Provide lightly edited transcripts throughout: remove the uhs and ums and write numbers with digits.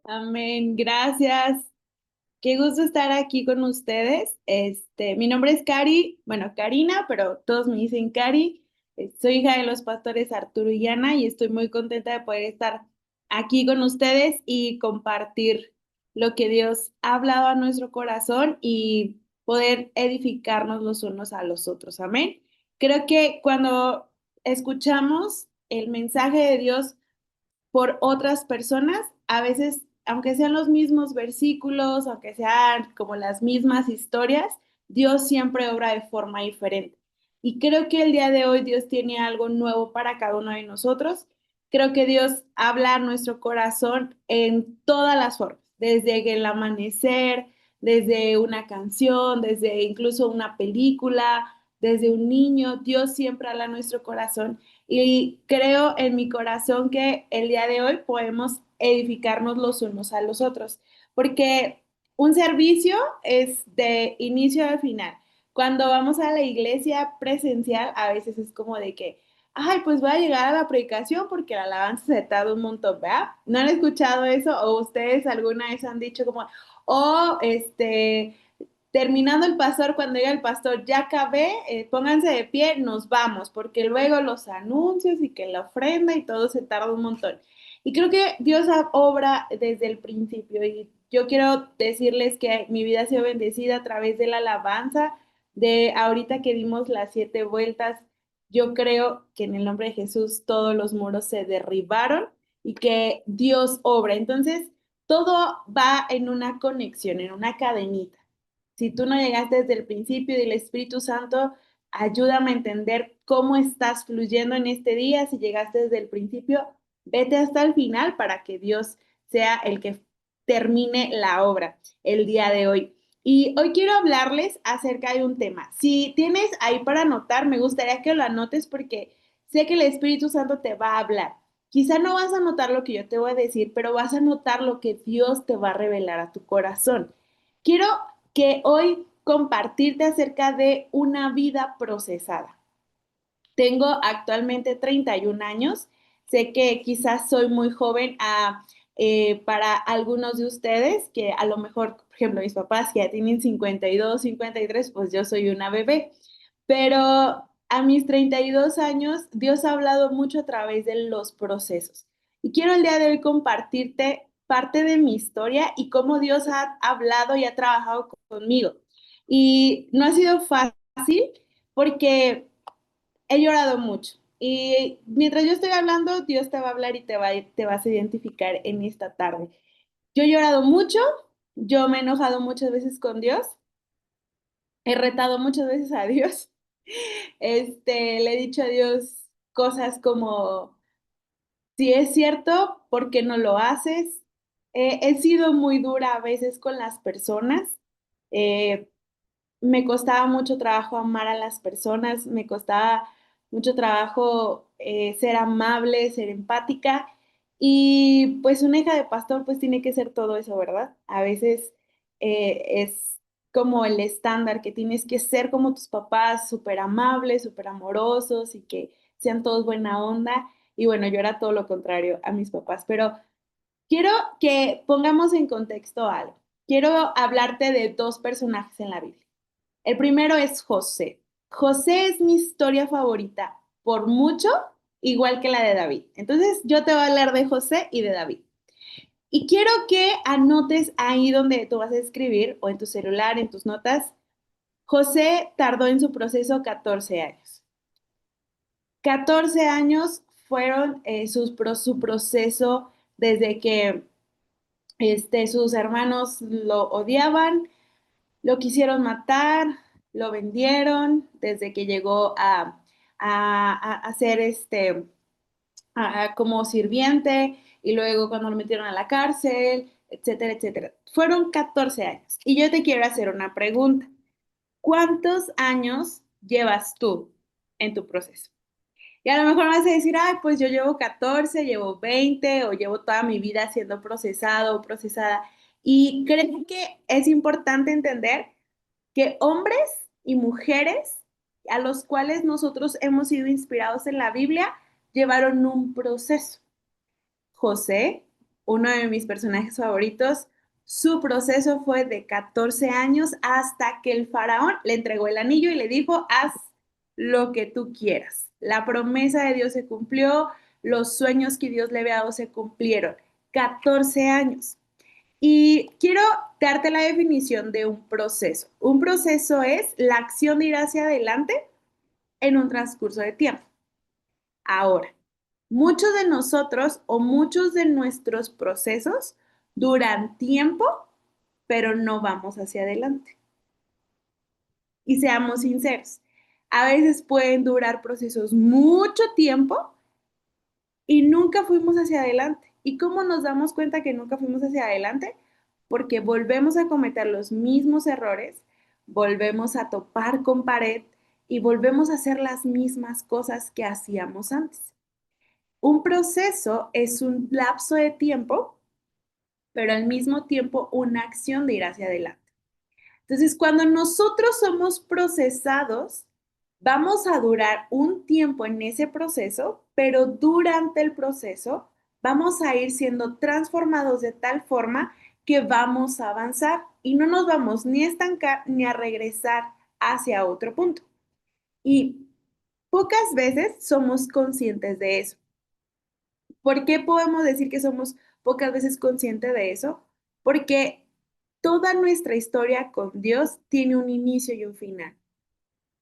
Amén, gracias. Qué gusto estar aquí con ustedes. Mi nombre es Cari, bueno, Karina, pero todos me dicen Cari. Soy hija de los pastores Arturo y Ana y estoy muy contenta de poder estar aquí con ustedes y compartir lo que Dios ha hablado a nuestro corazón y poder edificarnos los unos a los otros. Amén. Creo que cuando escuchamos el mensaje de Dios por otras personas, a veces, aunque sean los mismos versículos, aunque sean como las mismas historias, Dios siempre obra de forma diferente. Y creo que el día de hoy Dios tiene algo nuevo para cada uno de nosotros. Creo que Dios habla a nuestro corazón en todas las formas, desde el amanecer, desde una canción, desde incluso una película, desde un niño. Dios siempre habla a nuestro corazón y creo en mi corazón que el día de hoy podemos edificarnos los unos a los otros, porque un servicio es de inicio a final. Cuando vamos a la iglesia presencial, a veces es como de que, ay, pues voy a llegar a la predicación porque la alabanza se tarda un montón, ¿verdad? ¿No han escuchado eso? ¿O ustedes alguna vez han dicho como, oh, terminando el pastor, cuando diga el pastor, ya acabé, pónganse de pie, nos vamos, porque luego los anuncios y que la ofrenda y todo se tarda un montón. Y creo que Dios obra desde el principio y yo quiero decirles que mi vida ha sido bendecida a través de la alabanza, de ahorita que dimos las 7 vueltas, yo creo que en el nombre de Jesús todos los muros se derribaron y que Dios obra. Entonces, todo va en una conexión, en una cadenita. Si tú no llegaste desde el principio del Espíritu Santo, ayúdame a entender cómo estás fluyendo en este día. Si llegaste desde el principio, vete hasta el final para que Dios sea el que termine la obra el día de hoy. Y hoy quiero hablarles acerca de un tema. Si tienes ahí para anotar, me gustaría que lo anotes porque sé que el Espíritu Santo te va a hablar. Quizá no vas a notar lo que yo te voy a decir, pero vas a notar lo que Dios te va a revelar a tu corazón. Quiero que hoy compartirte acerca de una vida procesada. Tengo actualmente 31 años. Sé que quizás soy muy joven para algunos de ustedes, que a lo mejor, por ejemplo, mis papás que ya tienen 52, 53, pues yo soy una bebé. Pero a mis 32 años, Dios ha hablado mucho a través de los procesos. Y quiero el día de hoy compartirte parte de mi historia y cómo Dios ha hablado y ha trabajado conmigo. Y no ha sido fácil porque he llorado mucho. Y mientras yo estoy hablando, Dios te va a hablar y te vas a identificar en esta tarde. Yo he llorado mucho, yo me he enojado muchas veces con Dios, he retado muchas veces a Dios. Le he dicho a Dios cosas como, si es cierto, ¿por qué no lo haces? He sido muy dura a veces con las personas. Eh, Me costaba mucho trabajo amar a las personas, me costaba mucho trabajo ser amable, ser empática y pues una hija de pastor pues tiene que ser todo eso, ¿verdad? A veces es como el estándar que tienes que ser como tus papás, súper amables, súper amorosos y que sean todos buena onda. Y bueno, yo era todo lo contrario a mis papás, pero quiero que pongamos en contexto algo. Quiero hablarte de dos personajes en la Biblia. El primero es José. José es mi historia favorita por mucho, igual que la de David. Entonces, yo te voy a hablar de José y de David. Y quiero que anotes ahí donde tú vas a escribir, o en tu celular, en tus notas. José tardó en su proceso 14 años. 14 años fueron su proceso desde que sus hermanos lo odiaban, lo quisieron matar, lo vendieron desde que llegó a ser como sirviente y luego cuando lo metieron a la cárcel, etcétera, etcétera. Fueron 14 años. Y yo te quiero hacer una pregunta. ¿Cuántos años llevas tú en tu proceso? Y a lo mejor vas a decir, ay, pues yo llevo 14, llevo 20 o llevo toda mi vida siendo procesado o procesada. Y creo que es importante entender que hombres y mujeres a los cuales nosotros hemos sido inspirados en la Biblia llevaron un proceso. José, uno de mis personajes favoritos, su proceso fue de 14 años hasta que el faraón le entregó el anillo y le dijo, haz lo que tú quieras. La promesa de Dios se cumplió, los sueños que Dios le había dado se cumplieron. 14 años. Y quiero darte la definición de un proceso. Un proceso es la acción de ir hacia adelante en un transcurso de tiempo. Ahora, muchos de nosotros o muchos de nuestros procesos duran tiempo, pero no vamos hacia adelante. Y seamos sinceros, a veces pueden durar procesos mucho tiempo y nunca fuimos hacia adelante. ¿Y cómo nos damos cuenta que nunca fuimos hacia adelante? Porque volvemos a cometer los mismos errores, volvemos a topar con pared y volvemos a hacer las mismas cosas que hacíamos antes. Un proceso es un lapso de tiempo, pero al mismo tiempo una acción de ir hacia adelante. Entonces, cuando nosotros somos procesados, vamos a durar un tiempo en ese proceso, pero durante el proceso vamos a ir siendo transformados de tal forma que vamos a avanzar y no nos vamos ni a estancar ni a regresar hacia otro punto. Y pocas veces somos conscientes de eso. ¿Por qué podemos decir que somos pocas veces conscientes de eso? Porque toda nuestra historia con Dios tiene un inicio y un final.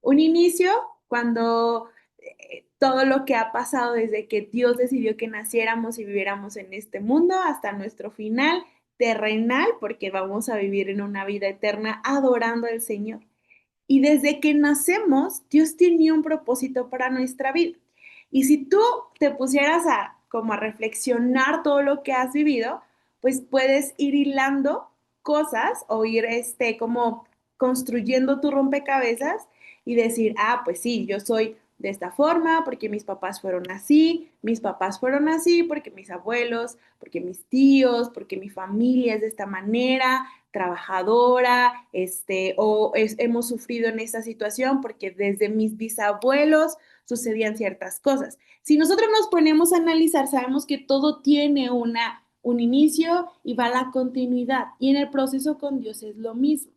Un inicio cuando todo lo que ha pasado desde que Dios decidió que naciéramos y viviéramos en este mundo hasta nuestro final terrenal, porque vamos a vivir en una vida eterna adorando al Señor. Y desde que nacemos, Dios tenía un propósito para nuestra vida. Y si tú te pusieras a como a reflexionar todo lo que has vivido, pues puedes ir hilando cosas o ir como construyendo tu rompecabezas y decir, ah, pues sí, yo soy de esta forma porque mis papás fueron así, mis papás fueron así porque mis abuelos, porque mis tíos, porque mi familia es de esta manera, trabajadora, hemos sufrido en esta situación porque desde mis bisabuelos sucedían ciertas cosas. Si nosotros nos ponemos a analizar, sabemos que todo tiene un inicio y va a la continuidad. Y en el proceso con Dios es lo mismo.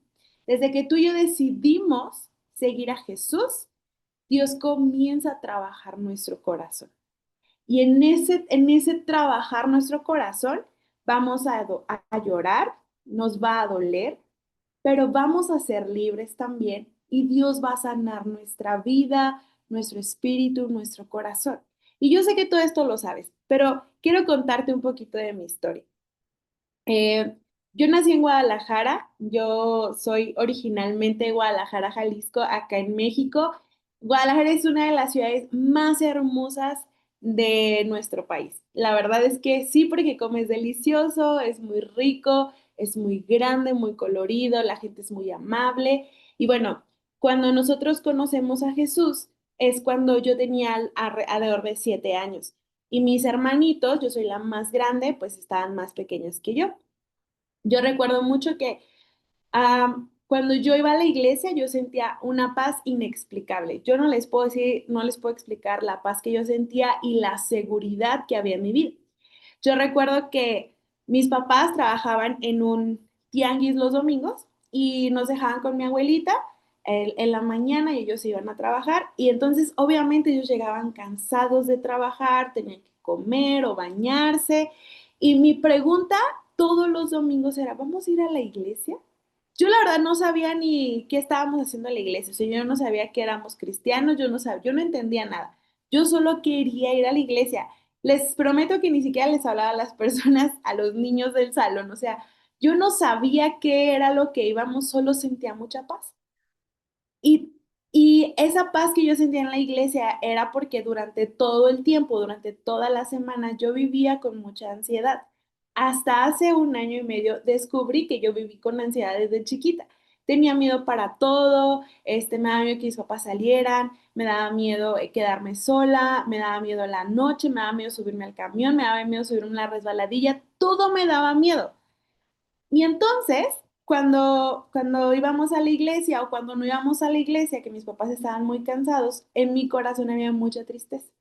Desde que tú y yo decidimos seguir a Jesús, Dios comienza a trabajar nuestro corazón. Y en ese trabajar nuestro corazón, vamos a llorar, nos va a doler, pero vamos a ser libres también y Dios va a sanar nuestra vida, nuestro espíritu, nuestro corazón. Y yo sé que todo esto lo sabes, pero quiero contarte un poquito de mi historia. Eh, yo nací en Guadalajara, yo soy originalmente de Guadalajara, Jalisco, acá en México. Guadalajara es una de las ciudades más hermosas de nuestro país. La verdad es que sí, porque comes delicioso, es muy rico, es muy grande, muy colorido, la gente es muy amable. Y bueno, cuando nosotros conocemos a Jesús, es cuando yo tenía alrededor de 7 años. Y mis hermanitos, yo soy la más grande, pues estaban más pequeños que yo. Yo recuerdo mucho que cuando yo iba a la iglesia yo sentía una paz inexplicable. Yo no les puedo decir, no les puedo explicar la paz que yo sentía y la seguridad que había en mi vida. Yo recuerdo que mis papás trabajaban en un tianguis los domingos y nos dejaban con mi abuelita en la mañana y ellos iban a trabajar y entonces obviamente ellos llegaban cansados de trabajar, tenían que comer o bañarse y mi pregunta todos los domingos era, ¿vamos a ir a la iglesia? Yo la verdad no sabía ni qué estábamos haciendo en la iglesia, o sea, yo no sabía que éramos cristianos, yo no sabía, yo no entendía nada. Yo solo quería ir a la iglesia. Les prometo que ni siquiera les hablaba a las personas, a los niños del salón, o sea, yo no sabía qué era lo que íbamos, solo sentía mucha paz. Y, y esa paz que yo sentía en la iglesia era porque durante todo el tiempo, durante toda la semana, yo vivía con mucha ansiedad. Hasta hace un año y medio descubrí que yo viví con ansiedad desde chiquita. Tenía miedo para todo, me daba miedo que mis papás salieran, me daba miedo quedarme sola, me daba miedo la noche, me daba miedo subirme al camión, me daba miedo subirme a una resbaladilla, todo me daba miedo. Y entonces, cuando íbamos a la iglesia o cuando no íbamos a la iglesia, que mis papás estaban muy cansados, en mi corazón había mucha tristeza.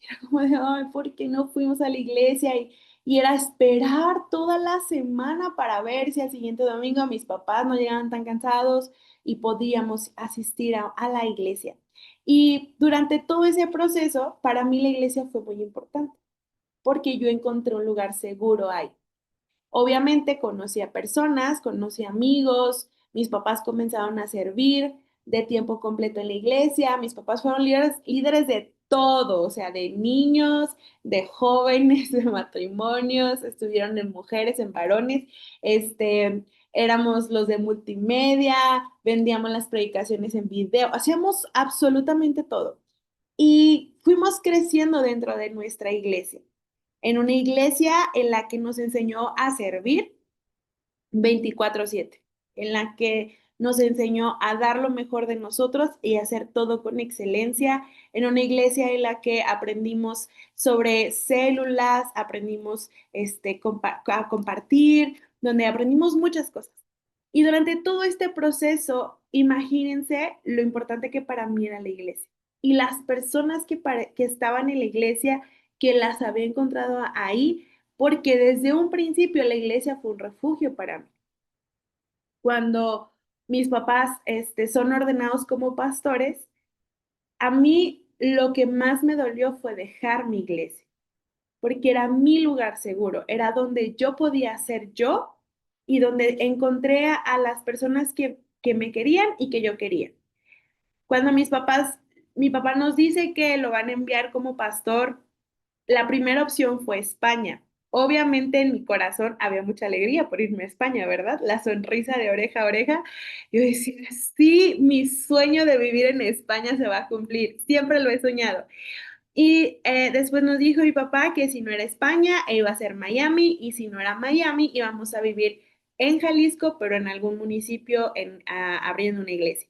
Era como de, ay, ¿por qué no fuimos a la iglesia? y era esperar toda la semana para ver si al siguiente domingo mis papás no llegaban tan cansados y podíamos asistir a la iglesia. Y durante todo ese proceso, para mí la iglesia fue muy importante porque yo encontré un lugar seguro ahí. Obviamente conocí a personas, conocí amigos, mis papás comenzaron a servir de tiempo completo en la iglesia, mis papás fueron líderes de todo, o sea, de niños, de jóvenes, de matrimonios, estuvieron en mujeres, en varones, éramos los de multimedia, vendíamos las predicaciones en video, hacíamos absolutamente todo. Y fuimos creciendo dentro de nuestra iglesia, en una iglesia en la que nos enseñó a servir 24/7, en la que nos enseñó a dar lo mejor de nosotros y hacer todo con excelencia, en una iglesia en la que aprendimos sobre células, aprendimos a compartir, donde aprendimos muchas cosas. Y durante todo este proceso, imagínense lo importante que para mí era la iglesia y las personas que estaban en la iglesia, que las había encontrado ahí, porque desde un principio la iglesia fue un refugio para mí. Cuando mis papás son ordenados como pastores, a mí lo que más me dolió fue dejar mi iglesia, porque era mi lugar seguro, era donde yo podía ser yo y donde encontré a las personas que me querían y que yo quería. Cuando mi papá nos dice que lo van a enviar como pastor, la primera opción fue España. Obviamente en mi corazón había mucha alegría por irme a España, ¿verdad? La sonrisa de oreja a oreja. Yo decía, sí, mi sueño de vivir en España se va a cumplir. Siempre lo he soñado. Y después nos dijo mi papá que si no era España, iba a ser Miami, y si no era Miami, íbamos a vivir en Jalisco, pero en algún municipio abriendo una iglesia.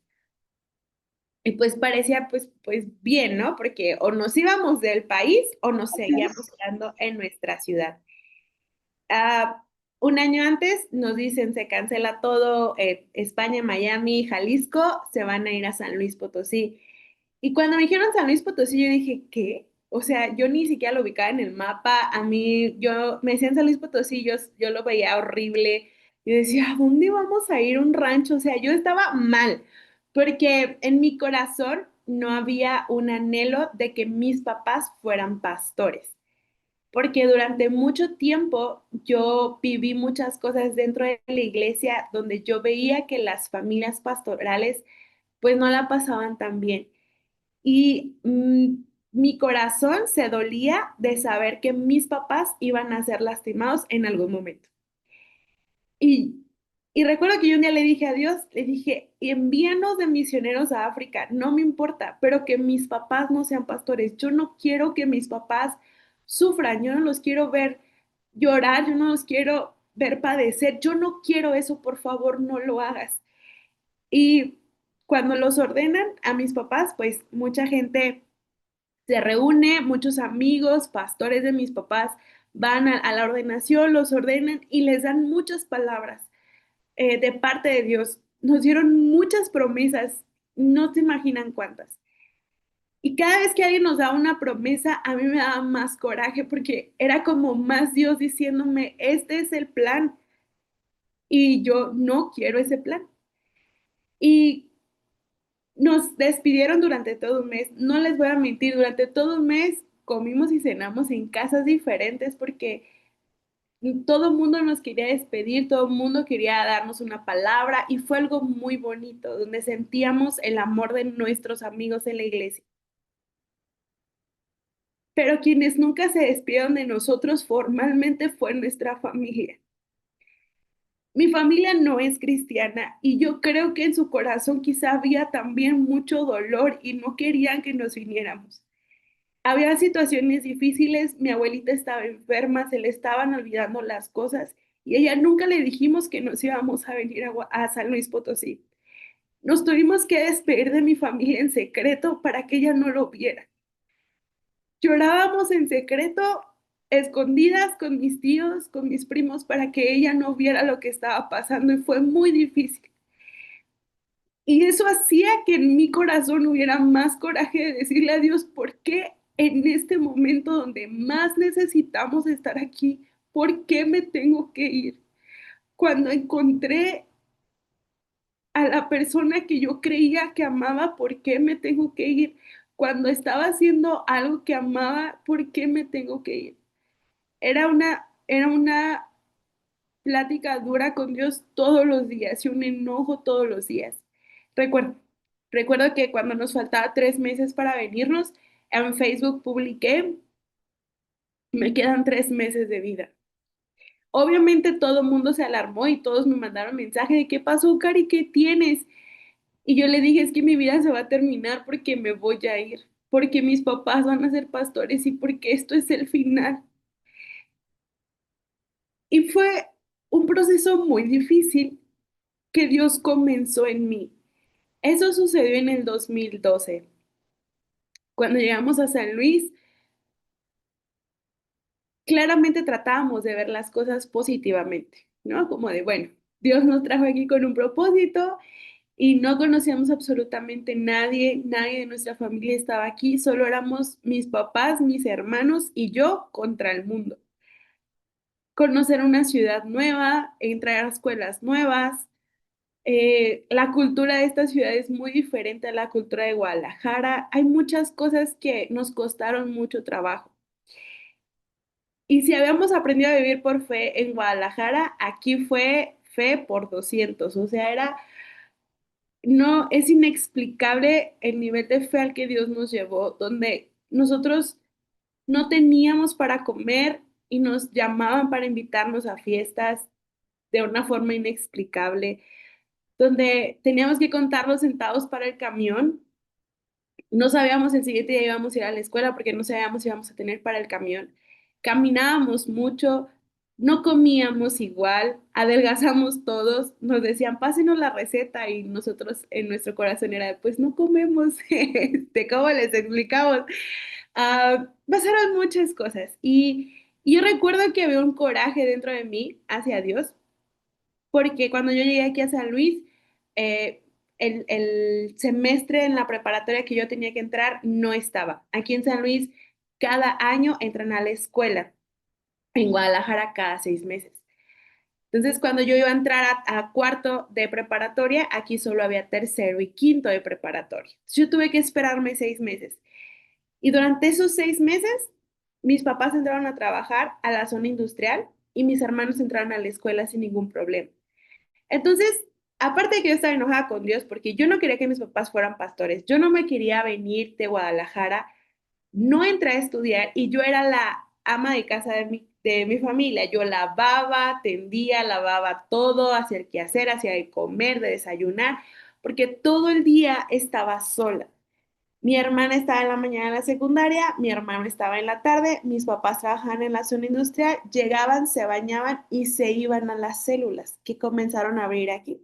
Y pues parecía pues bien, ¿no? Porque o nos íbamos del país o nos seguíamos quedando en nuestra ciudad. Ah, un año antes nos dicen se cancela todo, España, Miami, Jalisco, se van a ir a San Luis Potosí. Y cuando me dijeron San Luis Potosí, yo dije, ¿qué? O sea, yo ni siquiera lo ubicaba en el mapa. A mí, yo me decían San Luis Potosí, yo lo veía horrible. Yo decía, ¿a dónde vamos a ir? ¿Un rancho? O sea, yo estaba mal, porque en mi corazón no había un anhelo de que mis papás fueran pastores, porque durante mucho tiempo yo viví muchas cosas dentro de la iglesia donde yo veía que las familias pastorales pues no la pasaban tan bien. Y mi corazón se dolía de saber que mis papás iban a ser lastimados en algún momento. Y, y recuerdo que yo un día le dije a Dios, le dije, envíanos de misioneros a África, no me importa, pero que mis papás no sean pastores. Yo no quiero que mis papás sufran, yo no los quiero ver llorar, yo no los quiero ver padecer, yo no quiero eso, por favor, no lo hagas. Y cuando los ordenan a mis papás, pues mucha gente se reúne, muchos amigos, pastores de mis papás van a la ordenación, los ordenan y les dan muchas palabras de parte de Dios. Nos dieron muchas promesas, no se imaginan cuántas. Y cada vez que alguien nos da una promesa, a mí me daba más coraje porque era como más Dios diciéndome, este es el plan y yo no quiero ese plan. Y nos despidieron durante todo un mes. No les voy a mentir, durante todo un mes comimos y cenamos en casas diferentes porque todo el mundo nos quería despedir, todo el mundo quería darnos una palabra y fue algo muy bonito, donde sentíamos el amor de nuestros amigos en la iglesia. Pero quienes nunca se despidieron de nosotros formalmente fue nuestra familia. Mi familia no es cristiana y yo creo que en su corazón quizá había también mucho dolor y no querían que nos viniéramos. Había situaciones difíciles, mi abuelita estaba enferma, se le estaban olvidando las cosas y a ella nunca le dijimos que nos íbamos a venir a San Luis Potosí. Nos tuvimos que despedir de mi familia en secreto para que ella no lo viera. Llorábamos en secreto, escondidas con mis tíos, con mis primos, para que ella no viera lo que estaba pasando y fue muy difícil. Y eso hacía que en mi corazón hubiera más coraje de decirle a Dios, ¿por qué en este momento donde más necesitamos estar aquí, ¿por qué me tengo que ir? Cuando encontré a la persona que yo creía que amaba, ¿por qué me tengo que ir? Cuando estaba haciendo algo que amaba, ¿por qué me tengo que ir? Era una plática dura con Dios todos los días y un enojo todos los días. Recuerdo, recuerdo que cuando nos faltaba 3 meses para venirnos, en Facebook publiqué, me quedan 3 meses de vida. Obviamente todo el mundo se alarmó y todos me mandaron mensaje de qué pasó, Cari, ¿qué tienes? Y yo le dije, es que mi vida se va a terminar porque me voy a ir, porque mis papás van a ser pastores y porque esto es el final. Y fue un proceso muy difícil que Dios comenzó en mí. Eso sucedió en el 2012. Cuando llegamos a San Luis, claramente tratábamos de ver las cosas positivamente, ¿no? Como de, bueno, Dios nos trajo aquí con un propósito y no conocíamos absolutamente nadie, nadie de nuestra familia estaba aquí, solo éramos mis papás, mis hermanos y yo contra el mundo. Conocer una ciudad nueva, entrar a escuelas nuevas. La cultura de esta ciudad es muy diferente a la cultura de Guadalajara. Hay muchas cosas que nos costaron mucho trabajo. Y si habíamos aprendido a vivir por fe en Guadalajara, aquí fue fe por 200. O sea, no, es inexplicable el nivel de fe al que Dios nos llevó, donde nosotros no teníamos para comer y nos llamaban para invitarnos a fiestas de una forma inexplicable, donde teníamos que contar los centavos para el camión. No sabíamos el siguiente día íbamos a ir a la escuela porque no sabíamos si íbamos a tener para el camión. Caminábamos mucho, no comíamos igual, adelgazamos todos, nos decían, pásenos la receta y nosotros en nuestro corazón era, pues no comemos, ¿cómo les explicamos? Pasaron muchas cosas y yo recuerdo que había un coraje dentro de mí hacia Dios porque cuando yo llegué aquí a San Luis, eh, el semestre en la preparatoria que yo tenía que entrar no estaba. Aquí en San Luis, cada año entran a la escuela, en Guadalajara cada 6 meses. Entonces, cuando yo iba a entrar a cuarto de preparatoria, aquí solo había tercero y quinto de preparatoria. Entonces, yo tuve que esperarme 6 meses. Y durante esos 6 meses, mis papás entraron a trabajar a la zona industrial y mis hermanos entraron a la escuela sin ningún problema. Entonces, aparte de que yo estaba enojada con Dios porque yo no quería que mis papás fueran pastores, yo no me quería venir de Guadalajara, no entré a estudiar y yo era la ama de casa de mi familia. Yo lavaba, tendía, lavaba todo, hacía el quehacer, hacía de comer, de desayunar, porque todo el día estaba sola. Mi hermana estaba en la mañana en la secundaria, mi hermano estaba en la tarde, mis papás trabajaban en la zona industrial, llegaban, se bañaban y se iban a las células que comenzaron a abrir aquí.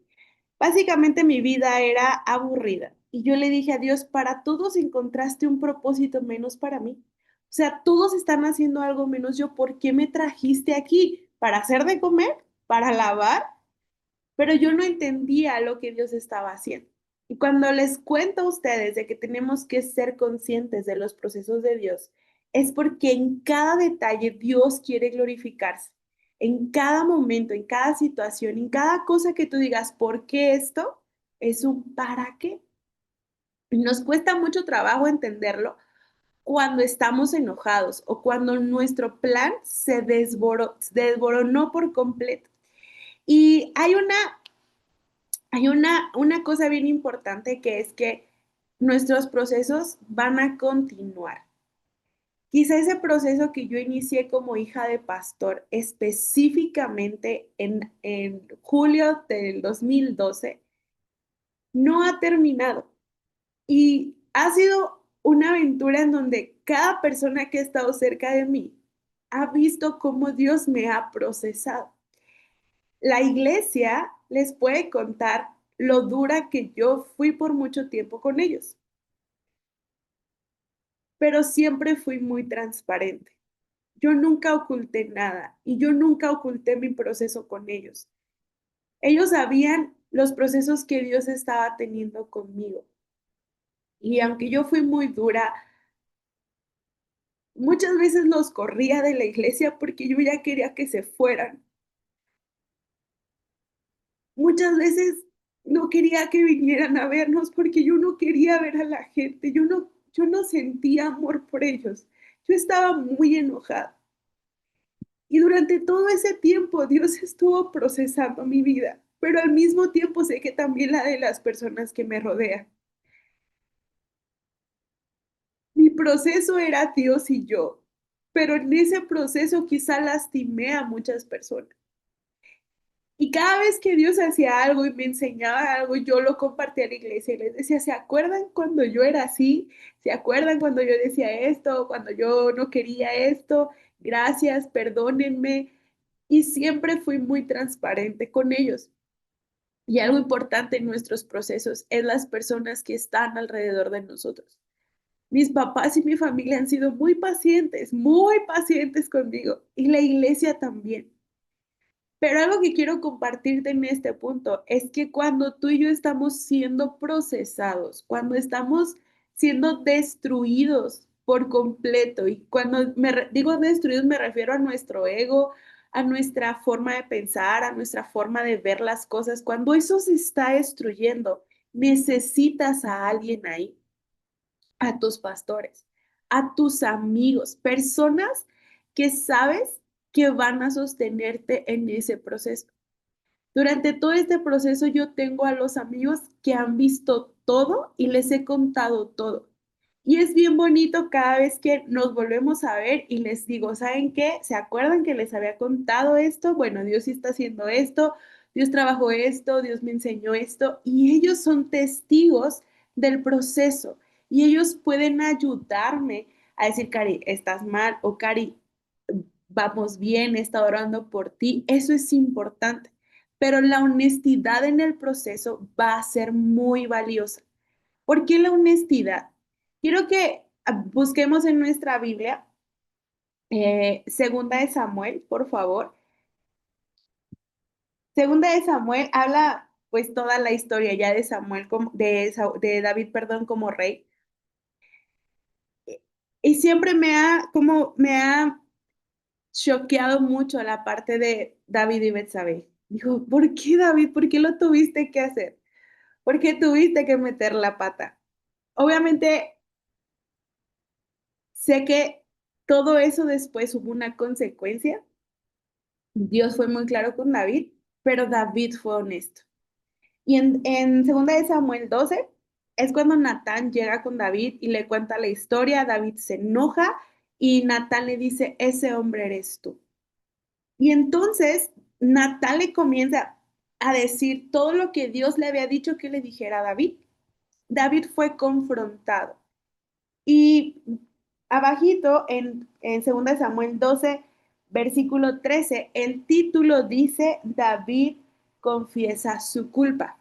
Básicamente mi vida era aburrida y yo le dije a Dios, para todos encontraste un propósito menos para mí. O sea, todos están haciendo algo menos yo, ¿por qué me trajiste aquí? ¿Para hacer de comer? ¿Para lavar? Pero yo no entendía lo que Dios estaba haciendo. Y cuando les cuento a ustedes de que tenemos que ser conscientes de los procesos de Dios, es porque en cada detalle Dios quiere glorificarse. En cada momento, en cada situación, en cada cosa que tú digas, ¿por qué esto? Es un para qué. Y nos cuesta mucho trabajo entenderlo cuando estamos enojados o cuando nuestro plan se desboronó por completo. Y hay una cosa bien importante que es que nuestros procesos van a continuar. Quizá ese proceso que yo inicié como hija de pastor específicamente en julio del 2012 no ha terminado y ha sido una aventura en donde cada persona que ha estado cerca de mí ha visto cómo Dios me ha procesado. La iglesia les puede contar lo dura que yo fui por mucho tiempo con ellos, pero siempre fui muy transparente. Yo nunca oculté nada y yo nunca oculté mi proceso con ellos. Ellos sabían los procesos que Dios estaba teniendo conmigo. Y aunque yo fui muy dura, Muchas veces los corría de la iglesia porque yo ya quería que se fueran. Muchas veces no quería que vinieran a vernos porque yo no quería ver a la gente, yo no sentía amor por ellos. Yo estaba muy enojada. Y durante todo ese tiempo Dios estuvo procesando mi vida, pero al mismo tiempo sé que también la de las personas que me rodean. Mi proceso era Dios y yo, pero en ese proceso quizá lastimé a muchas personas. Y cada vez que Dios hacía algo y me enseñaba algo, yo lo compartía a la iglesia y les decía, ¿se acuerdan cuando yo era así? ¿Se acuerdan cuando yo decía esto? Cuando yo no quería esto. Gracias, perdónenme. Y siempre fui muy transparente con ellos. Y algo importante en nuestros procesos es las personas que están alrededor de nosotros. Mis papás y mi familia han sido muy pacientes conmigo y la iglesia también. Pero algo que quiero compartirte en este punto es que cuando tú y yo estamos siendo procesados, cuando estamos siendo destruidos por completo, y cuando digo destruidos me refiero a nuestro ego, a nuestra forma de pensar, a nuestra forma de ver las cosas, cuando eso se está destruyendo, necesitas a alguien ahí, a tus pastores, a tus amigos, personas que sabes que van a sostenerte en ese proceso. Durante todo este proceso yo tengo a los amigos que han visto todo y les he contado todo. Y es bien bonito cada vez que nos volvemos a ver y les digo, ¿saben qué? ¿Se acuerdan que les había contado esto? Bueno, Dios sí está haciendo esto, Dios trabajó esto, Dios me enseñó esto y ellos son testigos del proceso y ellos pueden ayudarme a decir, Cari, estás mal o Cari, vamos bien, he estado orando por ti. Eso es importante, pero la honestidad en el proceso va a ser muy valiosa. ¿Por qué la honestidad? Quiero que busquemos en nuestra Biblia, Segunda de Samuel, por favor. Segunda de Samuel habla pues toda la historia ya de Samuel, de David, perdón, como rey. Y siempre me ha choqueado mucho la parte de David y Betsabé. Digo, ¿por qué David? ¿Por qué lo tuviste que hacer? ¿Por qué tuviste que meter la pata? Obviamente, sé que todo eso después hubo una consecuencia. Dios fue muy claro con David, pero David fue honesto. Y en 2 de Samuel 12 es cuando Natán llega con David y le cuenta la historia. David se enoja y Natán le dice, ese hombre eres tú. Y entonces Natán le comienza a decir todo lo que Dios le había dicho que le dijera a David. David fue confrontado. Y abajito en 2 Samuel 12, versículo 13, el título dice, David confiesa su culpa.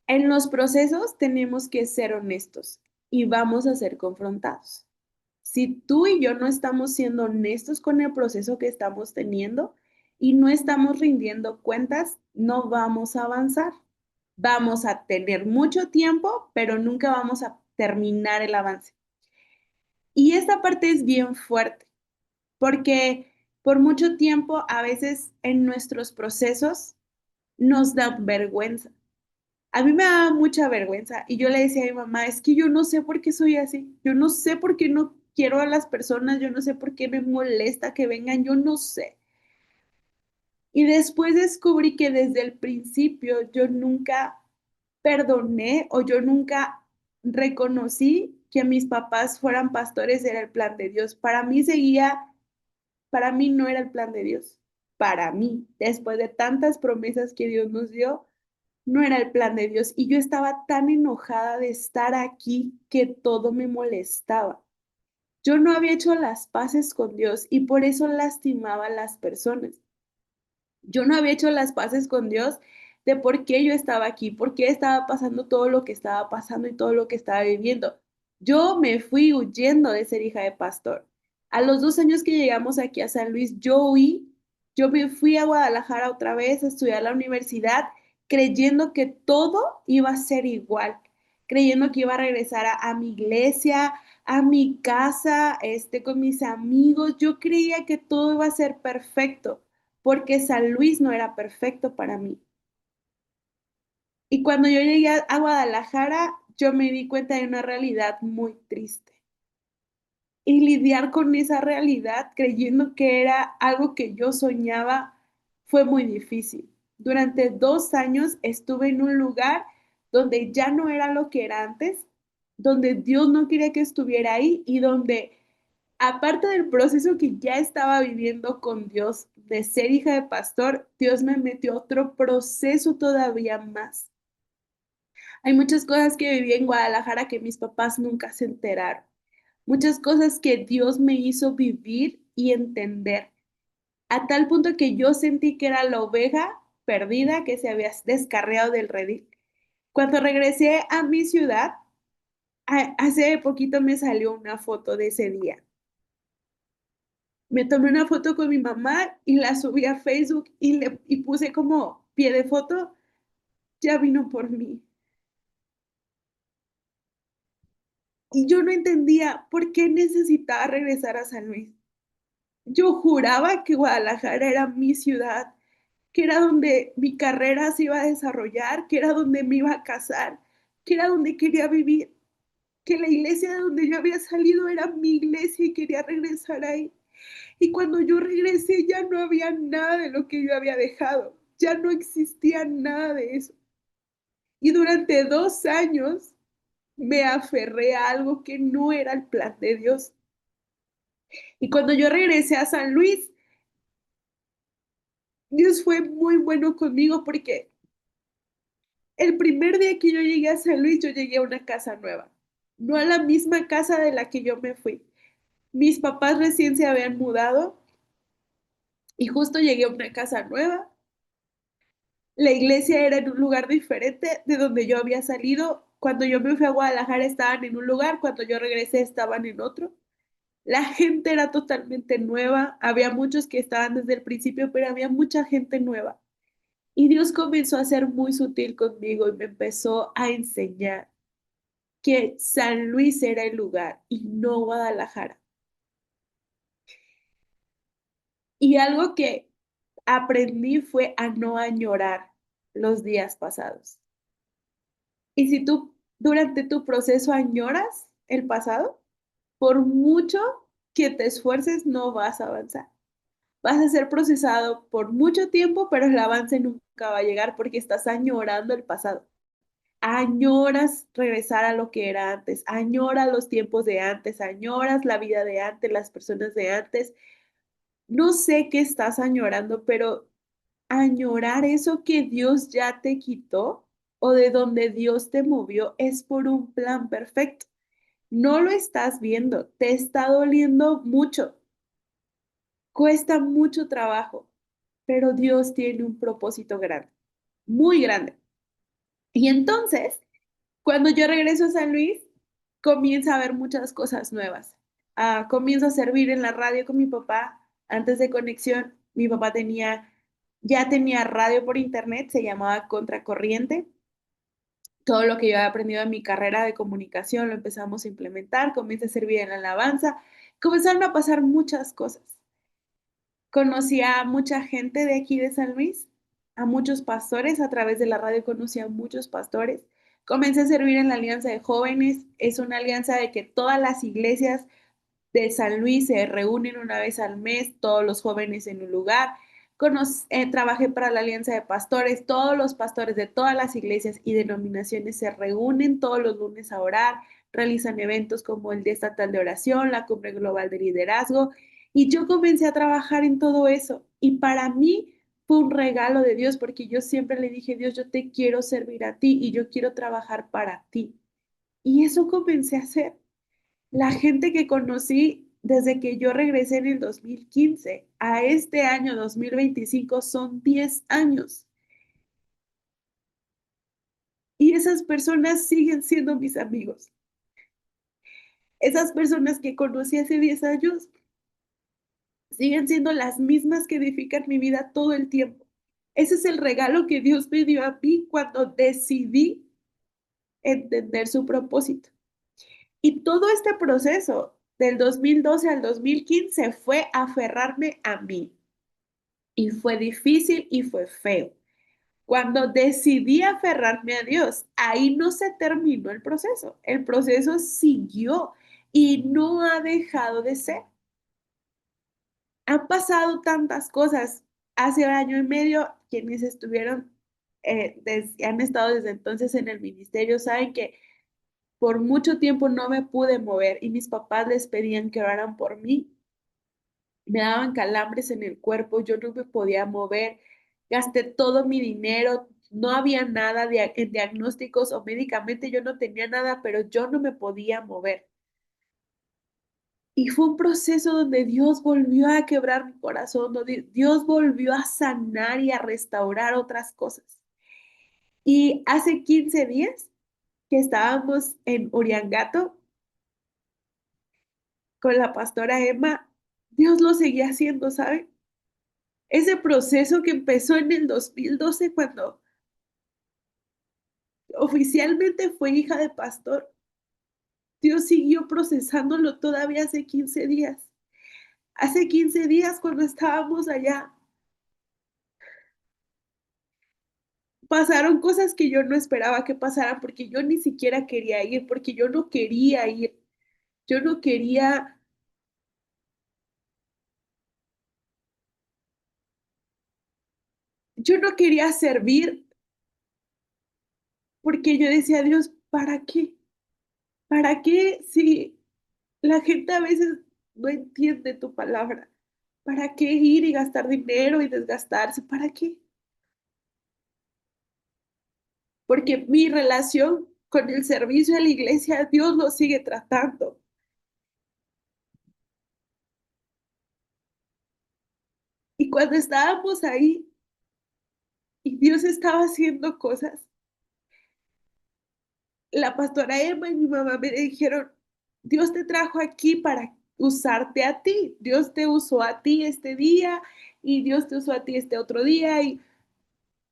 En los procesos tenemos que ser honestos y vamos a ser confrontados. Si tú y yo no estamos siendo honestos con el proceso que estamos teniendo y no estamos rindiendo cuentas, no vamos a avanzar. Vamos a tener mucho tiempo, pero nunca vamos a terminar el avance. Y esta parte es bien fuerte, porque por mucho tiempo a veces en nuestros procesos nos da vergüenza. A mí me daba mucha vergüenza y yo le decía a mi mamá, es que yo no sé por qué soy así, yo no sé por qué no quiero a las personas, yo no sé por qué me molesta que vengan, yo no sé. Y después descubrí que desde el principio yo nunca perdoné o yo nunca reconocí que mis papás fueran pastores, era el plan de Dios. Para mí no era el plan de Dios. Para mí, después de tantas promesas que Dios nos dio, no era el plan de Dios. Y yo estaba tan enojada de estar aquí que todo me molestaba. Yo no había hecho las paces con Dios y por eso lastimaba a las personas. Yo no había hecho las paces con Dios de por qué yo estaba aquí, por qué estaba pasando todo lo que estaba pasando y todo lo que estaba viviendo. Yo me fui huyendo de ser hija de pastor. A los 2 años que llegamos aquí a San Luis, yo huí, yo me fui a Guadalajara otra vez a estudiar a la universidad, creyendo que todo iba a ser igual, creyendo que iba a regresar a mi iglesia, a mi casa, con mis amigos. Yo creía que todo iba a ser perfecto, porque San Luis no era perfecto para mí. Y cuando yo llegué a Guadalajara, yo me di cuenta de una realidad muy triste. Y lidiar con esa realidad creyendo que era algo que yo soñaba fue muy difícil. Durante 2 años estuve en un lugar donde ya no era lo que era antes, donde Dios no quería que estuviera ahí y donde, aparte del proceso que ya estaba viviendo con Dios de ser hija de pastor, Dios me metió otro proceso todavía más. Hay muchas cosas que viví en Guadalajara que mis papás nunca se enteraron. Muchas cosas que Dios me hizo vivir y entender, a tal punto que yo sentí que era la oveja perdida que se había descarriado del redil. Cuando regresé a mi ciudad, hace poquito me salió una foto de ese día. Me tomé una foto con mi mamá y la subí a Facebook y puse como pie de foto, ya vino por mí. Y yo no entendía por qué necesitaba regresar a San Luis. Yo juraba que Guadalajara era mi ciudad, que era donde mi carrera se iba a desarrollar, que era donde me iba a casar, que era donde quería vivir, que la iglesia de donde yo había salido era mi iglesia y quería regresar ahí. Y cuando yo regresé ya no había nada de lo que yo había dejado, ya no existía nada de eso. Y durante 2 años me aferré a algo que no era el plan de Dios. Y cuando yo regresé a San Luis, Dios fue muy bueno conmigo porque el primer día que yo llegué a San Luis, yo llegué a una casa nueva, no a la misma casa de la que yo me fui. Mis papás recién se habían mudado y justo llegué a una casa nueva. La iglesia era en un lugar diferente de donde yo había salido. Cuando yo me fui a Guadalajara estaban en un lugar, cuando yo regresé estaban en otro. La gente era totalmente nueva, había muchos que estaban desde el principio, pero había mucha gente nueva. Y Dios comenzó a ser muy sutil conmigo y me empezó a enseñar que San Luis era el lugar y no Guadalajara. Y algo que aprendí fue a no añorar los días pasados. Y si tú durante tu proceso añoras el pasado, por mucho que te esfuerces, no vas a avanzar. Vas a ser procesado por mucho tiempo, pero el avance nunca va a llegar porque estás añorando el pasado. Añoras regresar a lo que era antes, añoras los tiempos de antes, añoras la vida de antes, las personas de antes. No sé qué estás añorando, pero añorar eso que Dios ya te quitó o de donde Dios te movió es por un plan perfecto. No lo estás viendo, te está doliendo mucho, cuesta mucho trabajo, pero Dios tiene un propósito grande, muy grande. Y entonces, cuando yo regreso a San Luis, comienza a ver muchas cosas nuevas. Comienzo a servir en la radio con mi papá. Antes de conexión, mi papá ya tenía radio por internet, se llamaba Contracorriente. Todo lo que yo había aprendido en mi carrera de comunicación lo empezamos a implementar, comencé a servir en la alabanza, comenzaron a pasar muchas cosas. Conocí a mucha gente de aquí de San Luis, a muchos pastores, a través de la radio conocí a muchos pastores. Comencé a servir en la Alianza de Jóvenes, es una alianza de que todas las iglesias de San Luis se reúnen una vez al mes, todos los jóvenes en un lugar. Trabajé para la Alianza de Pastores, todos los pastores de todas las iglesias y denominaciones se reúnen todos los lunes a orar, realizan eventos como el Día Estatal de Oración, la Cumbre Global de Liderazgo, y yo comencé a trabajar en todo eso. Y para mí fue un regalo de Dios porque yo siempre le dije, Dios, yo te quiero servir a ti y yo quiero trabajar para ti. Y eso comencé a hacer. La gente que conocí desde que yo regresé en el 2015 a este año 2025 son 10 años. Y esas personas siguen siendo mis amigos. Esas personas que conocí hace 10 años siguen siendo las mismas que edifican mi vida todo el tiempo. Ese es el regalo que Dios me dio a mí cuando decidí entender su propósito. Y todo este proceso del 2012 al 2015 fue aferrarme a mí. Y fue difícil y fue feo. Cuando decidí aferrarme a Dios, ahí no se terminó el proceso siguió y no ha dejado de ser. Han pasado tantas cosas. Hace 1 año y medio, quienes estuvieron, han estado desde entonces en el ministerio, saben que por mucho tiempo no me pude mover y mis papás les pedían que oraran por mí. Me daban calambres en el cuerpo, yo no me podía mover, gasté todo mi dinero, no había nada en diagnósticos o médicamente, yo no tenía nada, pero yo no me podía mover. Y fue un proceso donde Dios volvió a quebrar mi corazón, donde Dios volvió a sanar y a restaurar otras cosas. Y hace 15 días que estábamos en Uriangato con la pastora Emma, Dios lo seguía haciendo, ¿saben? Ese proceso que empezó en el 2012 cuando oficialmente fue hija de pastor, Dios siguió procesándolo todavía hace 15 días. Hace 15 días cuando estábamos allá, pasaron cosas que yo no esperaba que pasaran porque yo ni siquiera quería ir, porque yo no quería ir. Yo no quería, yo no quería servir porque yo decía, Dios, ¿para qué? ¿Para qué si la gente a veces no entiende tu palabra? ¿Para qué ir y gastar dinero y desgastarse? ¿Para qué? Porque mi relación con el servicio de la iglesia, Dios lo sigue tratando. Y cuando estábamos ahí y Dios estaba haciendo cosas, la pastora Emma y mi mamá me dijeron, Dios te trajo aquí para usarte a ti. Dios te usó a ti este día y Dios te usó a ti este otro día.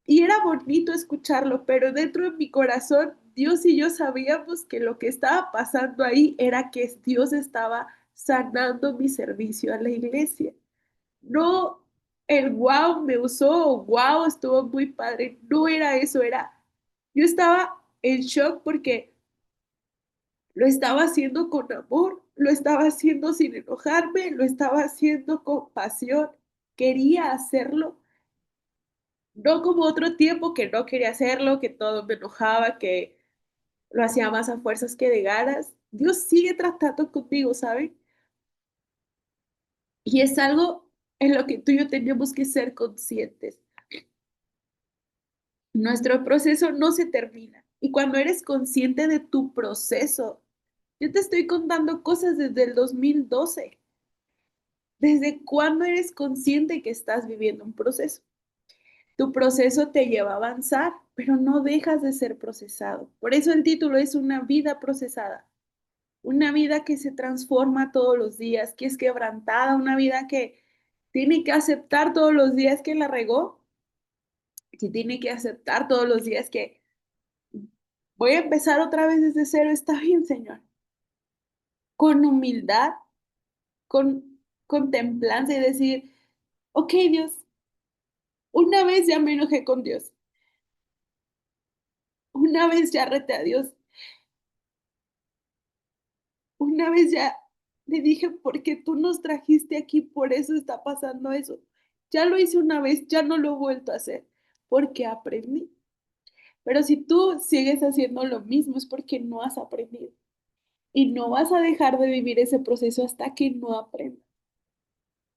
Y era bonito escucharlo, pero dentro de mi corazón, Dios y yo sabíamos que lo que estaba pasando ahí era que Dios estaba sanando mi servicio a la iglesia. No el wow me usó, wow estuvo muy padre, no era eso, yo estaba en shock porque lo estaba haciendo con amor, lo estaba haciendo sin enojarme, lo estaba haciendo con pasión, quería hacerlo, no como otro tiempo que no quería hacerlo, que todo me enojaba, que lo hacía más a fuerzas que de ganas. Dios sigue tratando conmigo, ¿saben? Y es algo en lo que tú y yo tenemos que ser conscientes. Nuestro proceso no se termina. Y cuando eres consciente de tu proceso, yo te estoy contando cosas desde el 2012. ¿Desde cuándo eres consciente que estás viviendo un proceso? Tu proceso te lleva a avanzar, pero no dejas de ser procesado. Por eso el título es Una vida procesada. Una vida que se transforma todos los días, que es quebrantada, una vida que tiene que aceptar todos los días que la regó, que tiene que aceptar todos los días que voy a empezar otra vez desde cero. Está bien, Señor. Con humildad, con templanza y decir, ok, Dios, una vez ya me enojé con Dios, una vez ya reté a Dios, una vez ya le dije, porque tú nos trajiste aquí, por eso está pasando eso. Ya lo hice una vez, ya no lo he vuelto a hacer, porque aprendí. Pero si tú sigues haciendo lo mismo es porque no has aprendido. Y no vas a dejar de vivir ese proceso hasta que no aprendas.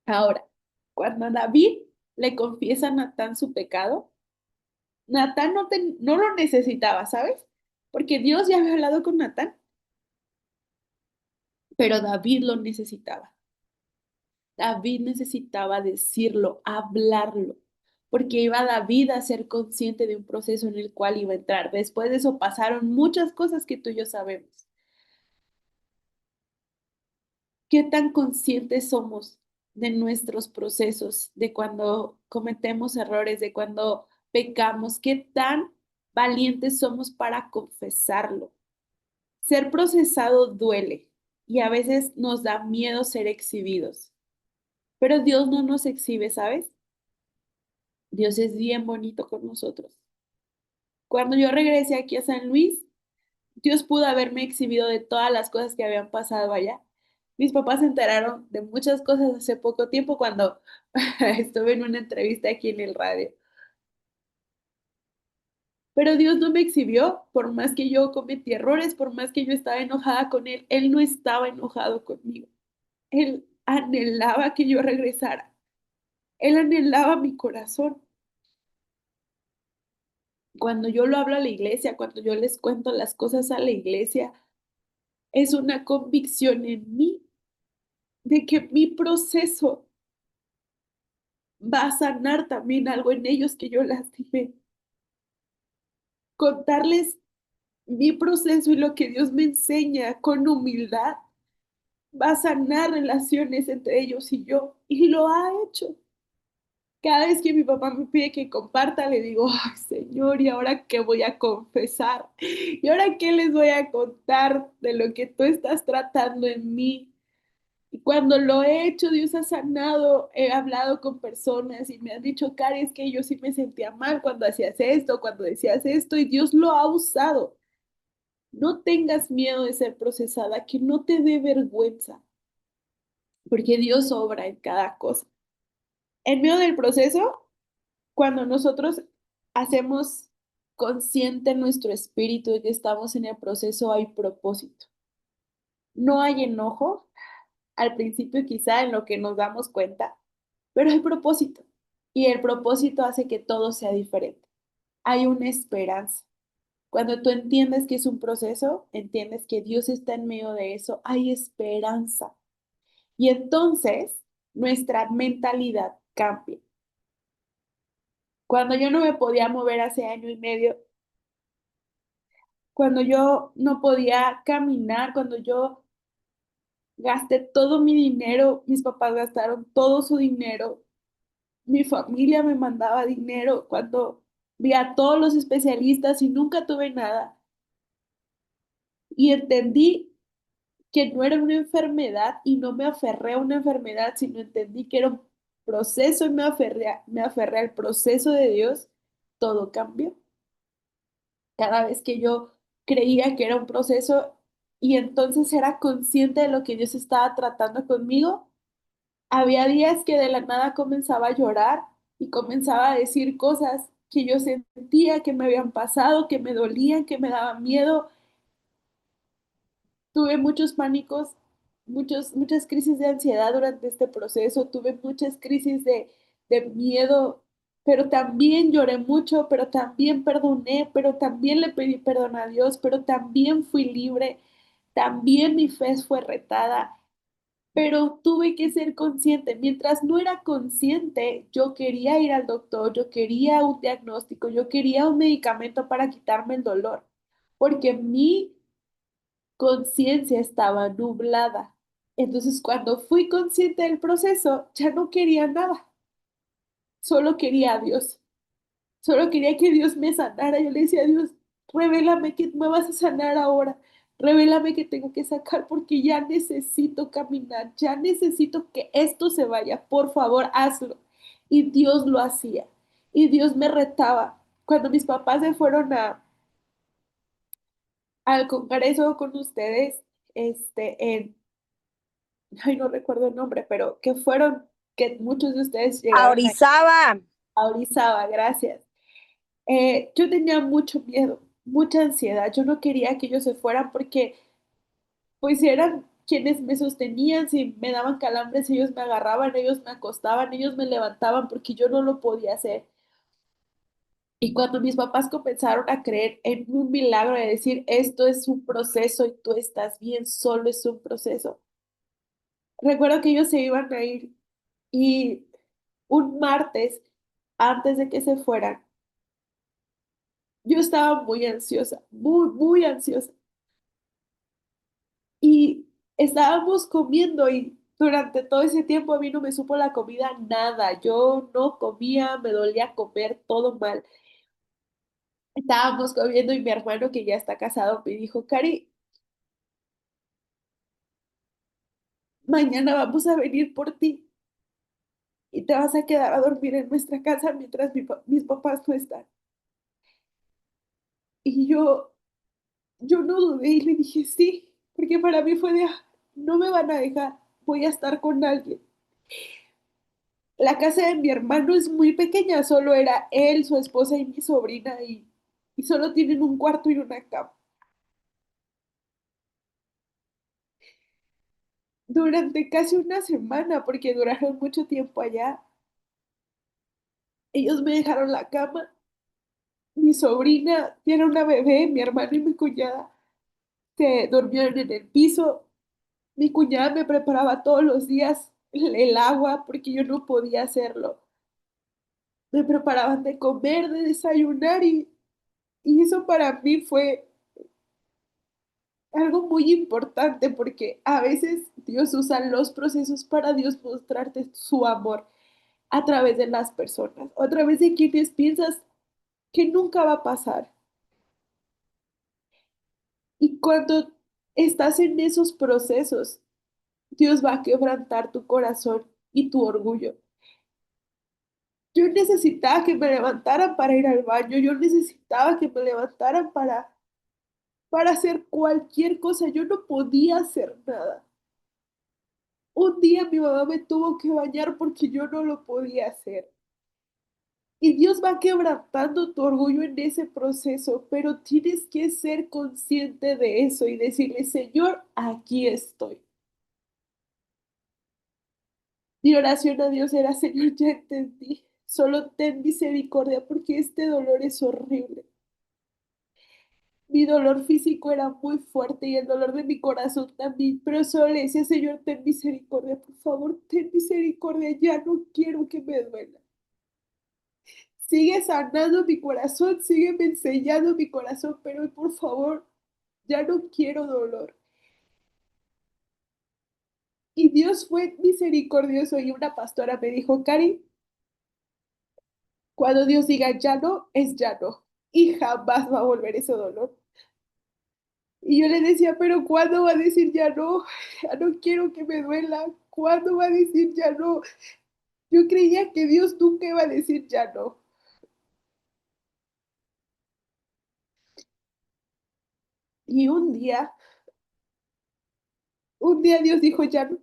Ahora, cuando David le confiesa a Natán su pecado, Natán no lo necesitaba, ¿sabes? Porque Dios ya había hablado con Natán, pero David lo necesitaba. David necesitaba decirlo, hablarlo, porque iba David a ser consciente de un proceso en el cual iba a entrar. Después de eso pasaron muchas cosas que tú y yo sabemos. ¿Qué tan conscientes somos de nuestros procesos, de cuando cometemos errores, de cuando pecamos? ¿Qué tan valientes somos para confesarlo? Ser procesado duele y a veces nos da miedo ser exhibidos, pero Dios no nos exhibe, ¿sabes? Dios es bien bonito con nosotros. Cuando yo regresé aquí a San Luis, Dios pudo haberme exhibido de todas las cosas que habían pasado allá. Mis papás se enteraron de muchas cosas hace poco tiempo cuando estuve en una entrevista aquí en el radio. Pero Dios no me exhibió, por más que yo cometí errores, por más que yo estaba enojada con Él, Él no estaba enojado conmigo. Él anhelaba que yo regresara. Él anhelaba mi corazón. Cuando yo lo hablo a la iglesia, cuando yo les cuento las cosas a la iglesia, es una convicción en mí de que mi proceso va a sanar también algo en ellos que yo lastimé. Contarles mi proceso y lo que Dios me enseña con humildad va a sanar relaciones entre ellos y yo. Y lo ha hecho. Cada vez que mi papá me pide que comparta, le digo, ay Señor, ¿y ahora qué voy a confesar? ¿Y ahora qué les voy a contar de lo que tú estás tratando en mí? Y cuando lo he hecho, Dios ha sanado, he hablado con personas y me han dicho, Cari, es que yo sí me sentía mal cuando hacías esto, cuando decías esto, y Dios lo ha usado. No tengas miedo de ser procesada, que no te dé vergüenza, porque Dios obra en cada cosa. En medio del proceso, cuando nosotros hacemos consciente nuestro espíritu de que estamos en el proceso, hay propósito. No hay enojo, al principio quizá en lo que nos damos cuenta, pero hay propósito. Y el propósito hace que todo sea diferente. Hay una esperanza. Cuando tú entiendes que es un proceso, entiendes que Dios está en medio de eso, hay esperanza. Y entonces nuestra mentalidad cambia. Cuando yo no me podía mover hace año y medio, cuando yo no podía caminar, cuando yo gasté todo mi dinero, mis papás gastaron todo su dinero, mi familia me mandaba dinero, cuando vi a todos los especialistas y nunca tuve nada. Y entendí que no era una enfermedad y no me aferré a una enfermedad, sino entendí que era un proceso y me aferré al proceso de Dios, todo cambió. Cada vez que yo creía que era un proceso y entonces era consciente de lo que Dios estaba tratando conmigo, había días que de la nada comenzaba a llorar y comenzaba a decir cosas que yo sentía que me habían pasado, que me dolían, que me daban miedo. Tuve muchos pánicos, muchas crisis de ansiedad durante este proceso, tuve muchas crisis de miedo, pero también lloré mucho, pero también perdoné, pero también le pedí perdón a Dios, pero también fui libre, también mi fe fue retada, pero tuve que ser consciente. Mientras no era consciente, yo quería ir al doctor, yo quería un diagnóstico, yo quería un medicamento para quitarme el dolor, porque mi conciencia estaba nublada. Entonces, cuando fui consciente del proceso, ya no quería nada, solo quería a Dios, solo quería que Dios me sanara. Yo le decía a Dios, revélame que me vas a sanar ahora, revélame que tengo que sacar porque ya necesito caminar, ya necesito que esto se vaya, por favor, hazlo. Y Dios lo hacía, y Dios me retaba. Cuando mis papás se fueron al congreso con ustedes, en ay, no recuerdo el nombre, pero que fueron, que muchos de ustedes llegaron Ahorizaba. a Orizaba, gracias. Yo tenía mucho miedo, mucha ansiedad, yo no quería que ellos se fueran porque pues eran quienes me sostenían, si me daban calambres, ellos me agarraban, ellos me acostaban, ellos me levantaban porque yo no lo podía hacer. Y cuando mis papás comenzaron a creer en un milagro de decir, esto es un proceso y tú estás bien, solo es un proceso. Recuerdo que ellos se iban a ir y un martes, antes de que se fueran, yo estaba muy ansiosa, muy ansiosa. Y estábamos comiendo y durante todo ese tiempo a mí no me supo la comida nada. Yo no comía, me dolía comer todo mal. Estábamos comiendo y mi hermano que ya está casado me dijo, Cari, mañana vamos a venir por ti y te vas a quedar a dormir en nuestra casa mientras mis papás no están. Y yo no dudé y le dije sí, porque para mí fue de, "Ah, no me van a dejar, voy a estar con alguien". La casa de mi hermano es muy pequeña, solo era él, su esposa y mi sobrina y solo tienen un cuarto y una cama. Durante casi una semana, porque duraron mucho tiempo allá, ellos me dejaron la cama, mi sobrina tiene una bebé, mi hermano y mi cuñada se durmieron en el piso, mi cuñada me preparaba todos los días el agua porque yo no podía hacerlo. Me preparaban de comer, de desayunar y eso para mí fue algo muy importante porque a veces Dios usa los procesos para Dios mostrarte su amor a través de las personas o a través de quienes piensas que nunca va a pasar. Y cuando estás en esos procesos, Dios va a quebrantar tu corazón y tu orgullo. Yo necesitaba que me levantaran para ir al baño, yo necesitaba que me levantaran para hacer cualquier cosa, yo no podía hacer nada. Un día mi mamá me tuvo que bañar porque yo no lo podía hacer. Y Dios va quebrantando tu orgullo en ese proceso, pero tienes que ser consciente de eso y decirle, Señor, aquí estoy. Mi oración a Dios era, Señor, ya entendí, solo ten misericordia porque este dolor es horrible. Mi dolor físico era muy fuerte y el dolor de mi corazón también, pero solo le decía, Señor, ten misericordia, por favor, ten misericordia, ya no quiero que me duela. Sigue sanando mi corazón, sigue enseñando mi corazón, pero por favor, ya no quiero dolor. Y Dios fue misericordioso y una pastora me dijo, Cari, cuando Dios diga ya no, es ya no. Y jamás va a volver ese dolor. Y yo le decía, pero ¿cuándo va a decir ya no? Ya no quiero que me duela. ¿Cuándo va a decir ya no? Yo creía que Dios nunca iba a decir ya no. Y un día Dios dijo ya no.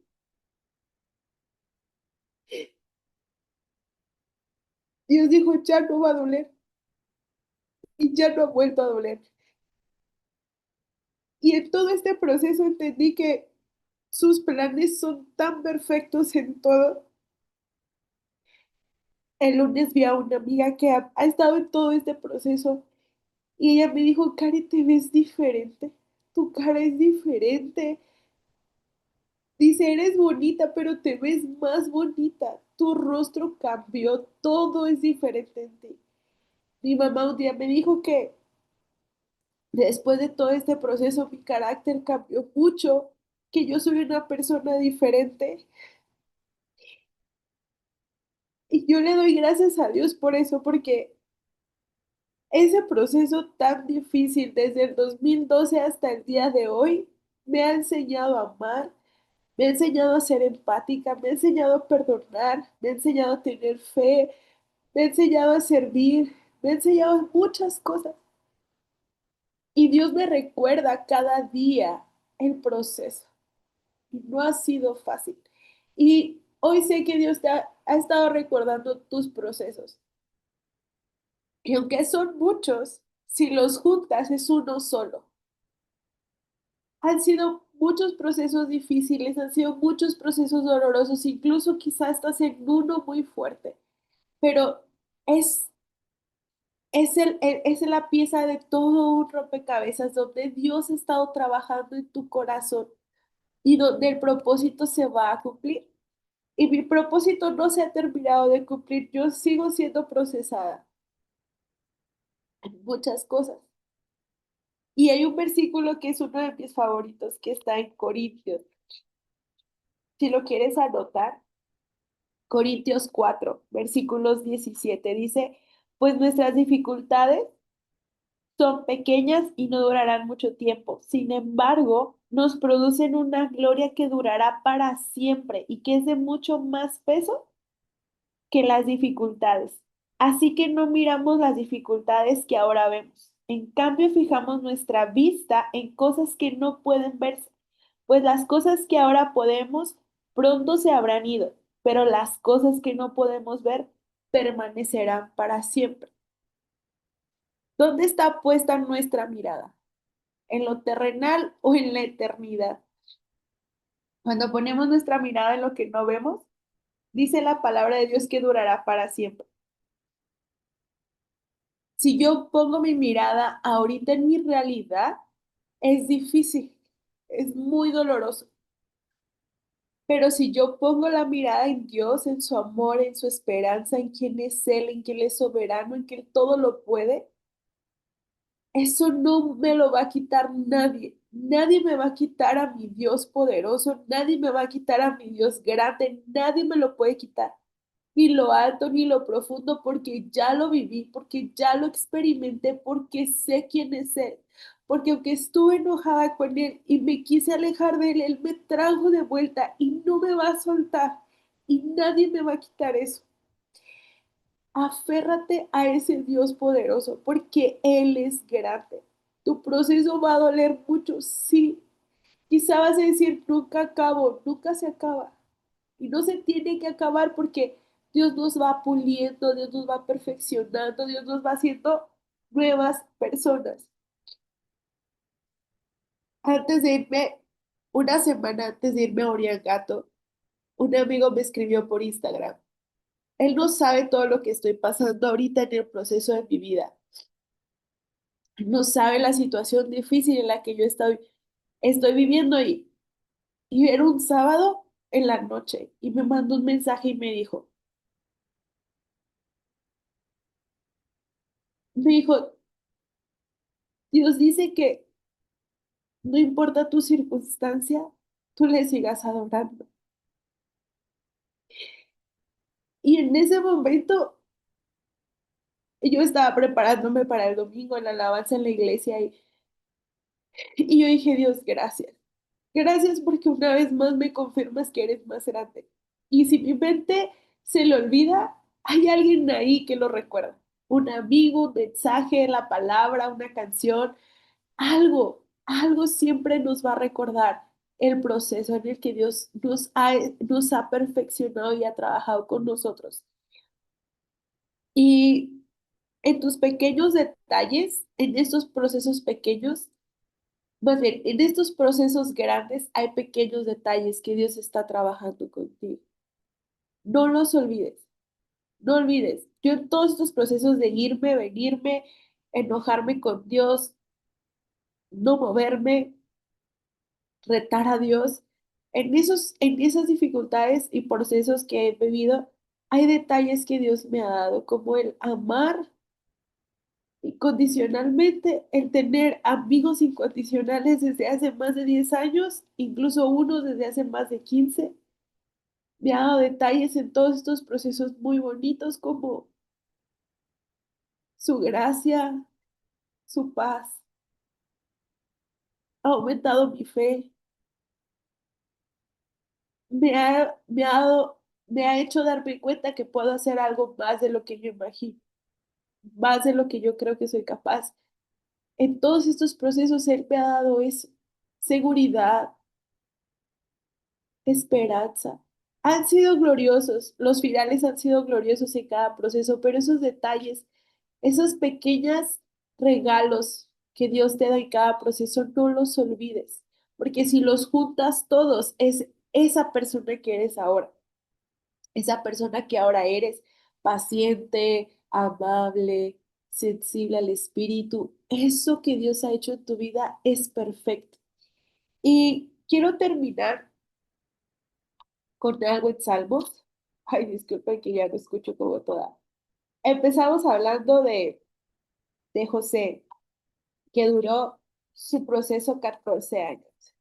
Dios dijo ya no va a doler. Y ya no ha vuelto a doler. Y en todo este proceso entendí que sus planes son tan perfectos en todo. El lunes vi a una amiga que ha estado en todo este proceso y ella me dijo, Cari, te ves diferente, tu cara es diferente. Dice, eres bonita, pero te ves más bonita. Tu rostro cambió, todo es diferente en ti. Mi mamá un día me dijo que después de todo este proceso mi carácter cambió mucho, que yo soy una persona diferente. Y yo le doy gracias a Dios por eso, porque ese proceso tan difícil desde el 2012 hasta el día de hoy me ha enseñado a amar, me ha enseñado a ser empática, me ha enseñado a perdonar, me ha enseñado a tener fe, me ha enseñado a servir, me ha enseñado muchas cosas. Y Dios me recuerda cada día el proceso. Y no ha sido fácil. Y hoy sé que Dios ha estado recordando tus procesos. Y aunque son muchos, si los juntas es uno solo. Han sido muchos procesos difíciles, han sido muchos procesos dolorosos, incluso quizás estás en uno muy fuerte, pero es, es la pieza de todo un rompecabezas donde Dios ha estado trabajando en tu corazón y donde el propósito se va a cumplir. Y mi propósito no se ha terminado de cumplir, yo sigo siendo procesada en muchas cosas. Y hay un versículo que es uno de mis favoritos, que está en Corintios. Si lo quieres anotar, Corintios 4 versículos 17 dice, pues nuestras dificultades son pequeñas y no durarán mucho tiempo. Sin embargo, nos producen una gloria que durará para siempre y que es de mucho más peso que las dificultades. Así que no miramos las dificultades que ahora vemos. En cambio, fijamos nuestra vista en cosas que no pueden verse, pues las cosas que ahora podemos pronto se habrán ido, pero las cosas que no podemos ver permanecerán para siempre. ¿Dónde está puesta nuestra mirada? ¿En lo terrenal o en la eternidad? Cuando ponemos nuestra mirada en lo que no vemos, dice la palabra de Dios que durará para siempre. Si yo pongo mi mirada ahorita en mi realidad, es difícil, es muy doloroso. Pero si yo pongo la mirada en Dios, en su amor, en su esperanza, en quién es Él, en que Él es soberano, en que Él todo lo puede, eso no me lo va a quitar nadie. Nadie me va a quitar a mi Dios poderoso, nadie me va a quitar a mi Dios grande, nadie me lo puede quitar. Ni lo alto ni lo profundo, porque ya lo viví, porque ya lo experimenté, porque sé quién es Él. Porque aunque estuve enojada con Él y me quise alejar de Él, Él me trajo de vuelta y no me va a soltar. Y nadie me va a quitar eso. Aférrate a ese Dios poderoso, porque Él es grande. Tu proceso va a doler mucho, sí. Quizá vas a decir, nunca acabo, nunca se acaba. Y no se tiene que acabar porque Dios nos va puliendo, Dios nos va perfeccionando, Dios nos va haciendo nuevas personas. Antes de irme, una semana antes de irme a Oriangato, un amigo me escribió por Instagram. Él no sabe todo lo que estoy pasando ahorita en el proceso de mi vida. No sabe la situación difícil en la que yo estoy viviendo y era un sábado en la noche y me mandó un mensaje y me dijo, Dios dice que no importa tu circunstancia, tú le sigas adorando. Y en ese momento yo estaba preparándome para el domingo en la alabanza en la iglesia y yo dije, Dios, gracias. Gracias porque una vez más me confirmas que eres más grande. Y si mi mente se le olvida, hay alguien ahí que lo recuerda. Un amigo, un mensaje, la palabra, una canción, algo siempre nos va a recordar el proceso en el que Dios nos ha perfeccionado y ha trabajado con nosotros. Y en tus pequeños detalles, en estos procesos pequeños, más bien, en estos procesos grandes hay pequeños detalles que Dios está trabajando contigo. No los olvides, no olvides. Yo en todos estos procesos de irme, venirme, enojarme con Dios, no moverme, retar a Dios, en esas dificultades y procesos que he vivido, hay detalles que Dios me ha dado, como el amar incondicionalmente, el tener amigos incondicionales desde hace más de 10 años, incluso uno desde hace más de 15. Me ha dado detalles en todos estos procesos muy bonitos como su gracia, su paz, ha aumentado mi fe, me ha hecho darme cuenta que puedo hacer algo más de lo que yo imagino, más de lo que yo creo que soy capaz. En todos estos procesos Él me ha dado eso, seguridad, esperanza. Han sido gloriosos, los finales han sido gloriosos en cada proceso, pero esos detalles, esos pequeños regalos que Dios te da en cada proceso, no los olvides, porque si los juntas todos, es esa persona que eres ahora, esa persona que ahora eres, paciente, amable, sensible al espíritu, eso que Dios ha hecho en tu vida es perfecto. Y quiero terminar con algo en Salmos. Ay, disculpen que ya no escucho como toda. Empezamos hablando de José, que duró su proceso 14 años.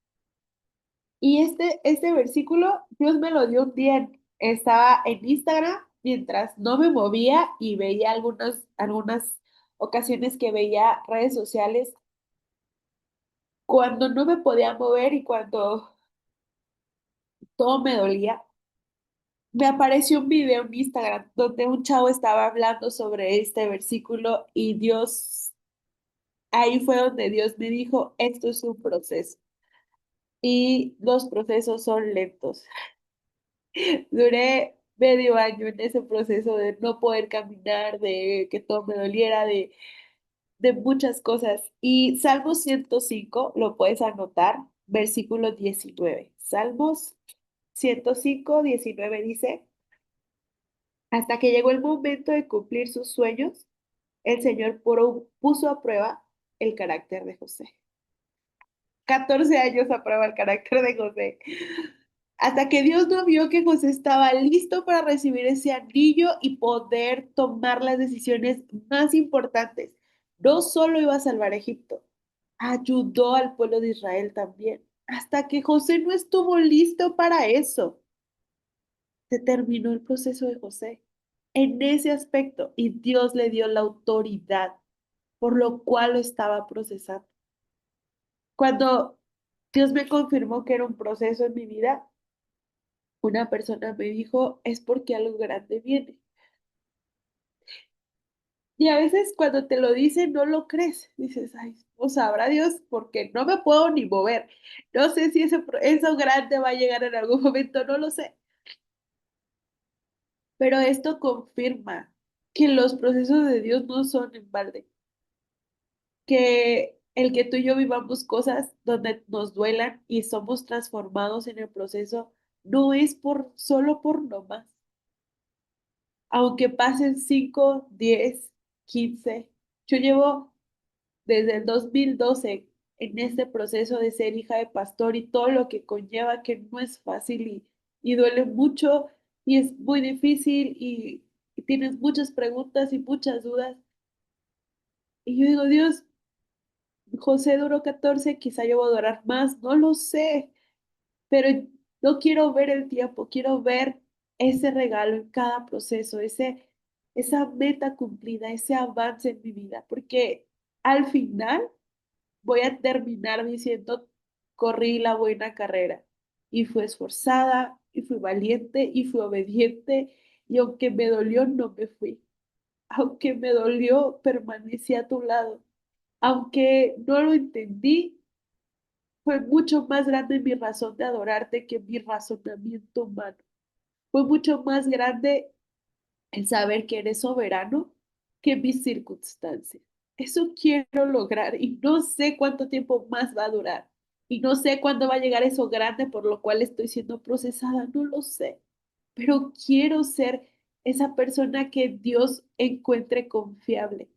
Y este versículo, Dios me lo dio un día, estaba en Instagram mientras no me movía y veía algunas ocasiones que veía redes sociales Cuando no me podía mover y cuando todo me dolía, me apareció un video en Instagram donde un chavo estaba hablando sobre este versículo y Dios, ahí fue donde Dios me dijo, esto es un proceso y los procesos son lentos. Duré medio año en ese proceso de no poder caminar, de que todo me doliera, de muchas cosas. Y Salmos 105 lo puedes anotar, versículo 19. Salmos 105:19 dice, hasta que llegó el momento de cumplir sus sueños, el Señor puso a prueba el carácter de José. 14 años a prueba el carácter de José. Hasta que Dios no vio que José estaba listo para recibir ese anillo y poder tomar las decisiones más importantes. No solo iba a salvar a Egipto, ayudó al pueblo de Israel también. Hasta que José no estuvo listo para eso, se terminó el proceso de José en ese aspecto y Dios le dio la autoridad por lo cual lo estaba procesando. Cuando Dios me confirmó que era un proceso en mi vida, una persona me dijo, es porque algo grande viene. Y a veces cuando te lo dicen no lo crees. Dices, ay, o sabrá Dios porque no me puedo ni mover. No sé si eso grande va a llegar en algún momento, no lo sé. Pero esto confirma que los procesos de Dios no son en balde. Que el que tú y yo vivamos cosas donde nos duelan y somos transformados en el proceso no es por solo por nomás. Aunque pasen 5, 10, 15, yo llevo desde el 2012 en este proceso de ser hija de pastor y todo lo que conlleva, que no es fácil y duele mucho y es muy difícil y tienes muchas preguntas y muchas dudas. Y yo digo, Dios, José duró 14, quizá yo voy a durar más, no lo sé, pero no quiero ver el tiempo, quiero ver ese regalo en cada proceso, esa meta cumplida, ese avance en mi vida, porque al final voy a terminar diciendo, corrí la buena carrera y fui esforzada y fui valiente y fui obediente y aunque me dolió, no me fui. Aunque me dolió, permanecí a tu lado. Aunque no lo entendí, fue mucho más grande mi razón de adorarte que mi razonamiento humano. Fue mucho más grande el saber que eres soberano que mis circunstancias. Eso quiero lograr y no sé cuánto tiempo más va a durar. Y no sé cuándo va a llegar eso grande por lo cual estoy siendo procesada, no lo sé. Pero quiero ser esa persona que Dios encuentre confiable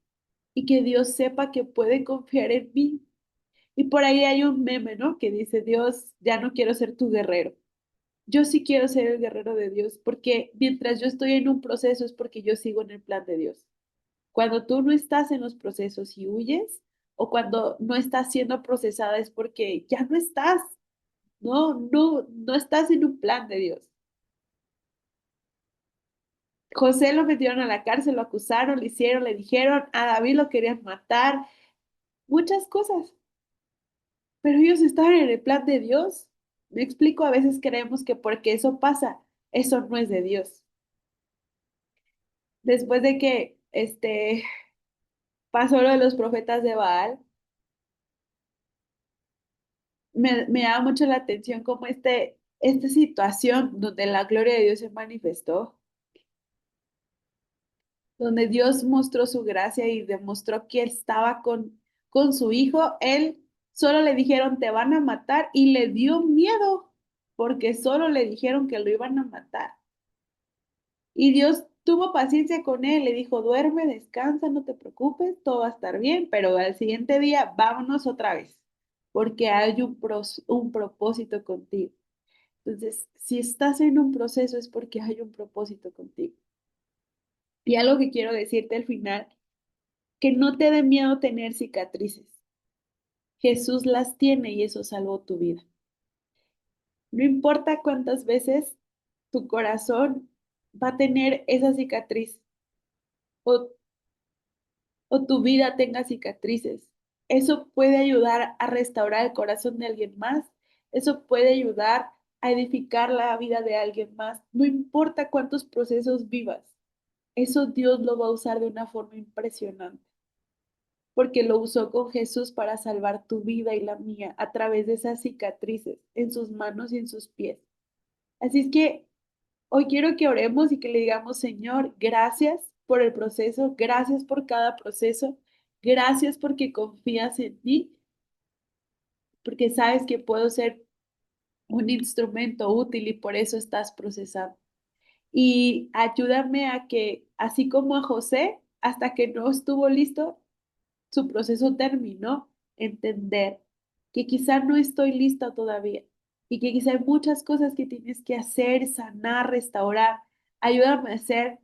y que Dios sepa que puede confiar en mí. Y por ahí hay un meme, ¿no? Que dice, Dios, ya no quiero ser tu guerrero. Yo sí quiero ser el guerrero de Dios, porque mientras yo estoy en un proceso es porque yo sigo en el plan de Dios. Cuando tú no estás en los procesos y huyes, o cuando no estás siendo procesada es porque ya no estás, no estás en un plan de Dios. José lo metieron a la cárcel, lo acusaron, le hicieron, le dijeron, a David lo querían matar, muchas cosas, pero ellos estaban en el plan de Dios. Me explico, a veces creemos que porque eso pasa, eso no es de Dios. Después de que pasó lo de los profetas de Baal, me da mucho la atención como esta situación donde la gloria de Dios se manifestó, donde Dios mostró su gracia y demostró que estaba con su hijo. Él solo le dijeron, te van a matar y le dio miedo porque solo le dijeron que lo iban a matar. Y Dios tuvo paciencia con él, le dijo, duerme, descansa, no te preocupes, todo va a estar bien, pero al siguiente día vámonos otra vez, porque hay un propósito contigo. Entonces, si estás en un proceso es porque hay un propósito contigo. Y algo que quiero decirte al final, que no te dé miedo tener cicatrices. Jesús las tiene y eso salvó tu vida. No importa cuántas veces tu corazón va a tener esa cicatriz o, o tu vida tenga cicatrices. Eso puede ayudar a restaurar el corazón de alguien más. Eso puede ayudar a edificar la vida de alguien más. No importa cuántos procesos vivas, eso Dios lo va a usar de una forma impresionante, porque lo usó con Jesús para salvar tu vida y la mía a través de esas cicatrices en sus manos y en sus pies. Así es que hoy quiero que oremos y que le digamos, Señor, gracias por el proceso, gracias por cada proceso, gracias porque confías en mí, porque sabes que puedo ser un instrumento útil y por eso estás procesando. Y ayúdame a que, así como a José, hasta que no estuvo listo, su proceso terminó, entender que quizá no estoy lista todavía y que quizá hay muchas cosas que tienes que hacer, sanar, restaurar. Ayúdame a ser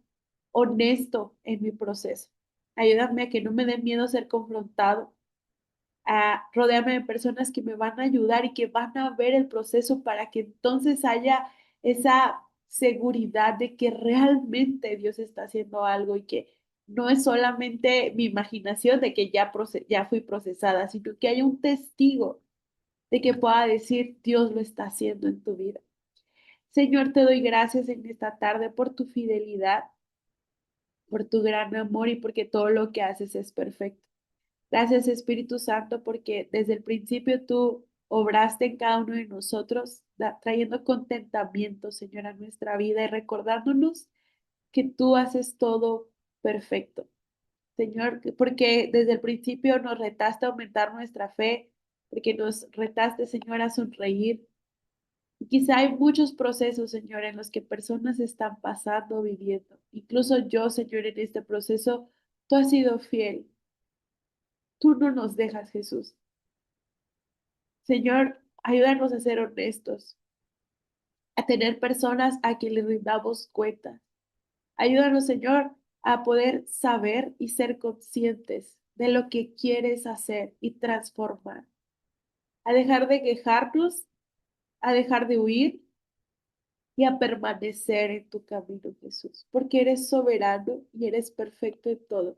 honesto en mi proceso. Ayúdame a que no me dé miedo ser confrontado, a rodearme de personas que me van a ayudar y que van a ver el proceso para que entonces haya esa seguridad de que realmente Dios está haciendo algo y que no es solamente mi imaginación de que ya fui procesada, sino que haya un testigo de que pueda decir Dios lo está haciendo en tu vida. Señor, te doy gracias en esta tarde por tu fidelidad, por tu gran amor y porque todo lo que haces es perfecto. Gracias, Espíritu Santo, porque desde el principio tú obraste en cada uno de nosotros, trayendo contentamiento, Señor, a nuestra vida y recordándonos que tú haces todo perfecto. Señor, porque desde el principio nos retaste a aumentar nuestra fe, porque nos retaste, Señor, a sonreír. Y quizá hay muchos procesos, Señor, en los que personas están pasando, viviendo. Incluso yo, Señor, en este proceso, tú has sido fiel. Tú no nos dejas, Jesús. Señor, ayúdanos a ser honestos, a tener personas a quien les rindamos cuenta. Ayúdanos, Señor, a poder saber y ser conscientes de lo que quieres hacer y transformar, a dejar de quejarnos, a dejar de huir y a permanecer en tu camino, Jesús, porque eres soberano y eres perfecto en todo.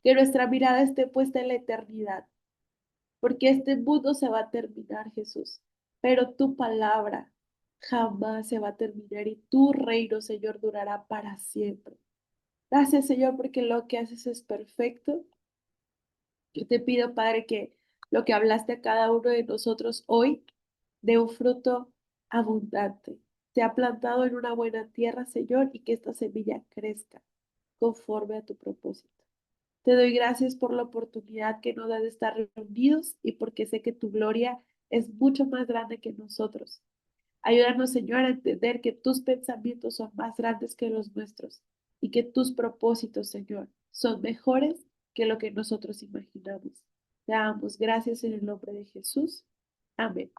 Que nuestra mirada esté puesta en la eternidad, porque este mundo se va a terminar, Jesús, pero tu palabra jamás se va a terminar y tu reino, Señor, durará para siempre. Gracias, Señor, porque lo que haces es perfecto. Yo te pido, Padre, que lo que hablaste a cada uno de nosotros hoy dé un fruto abundante. Sea plantado en una buena tierra, Señor, y que esta semilla crezca conforme a tu propósito. Te doy gracias por la oportunidad que nos da de estar reunidos y porque sé que tu gloria es mucho más grande que nosotros. Ayúdanos, Señor, a entender que tus pensamientos son más grandes que los nuestros y que tus propósitos, Señor, son mejores que lo que nosotros imaginamos. Te damos gracias en el nombre de Jesús. Amén.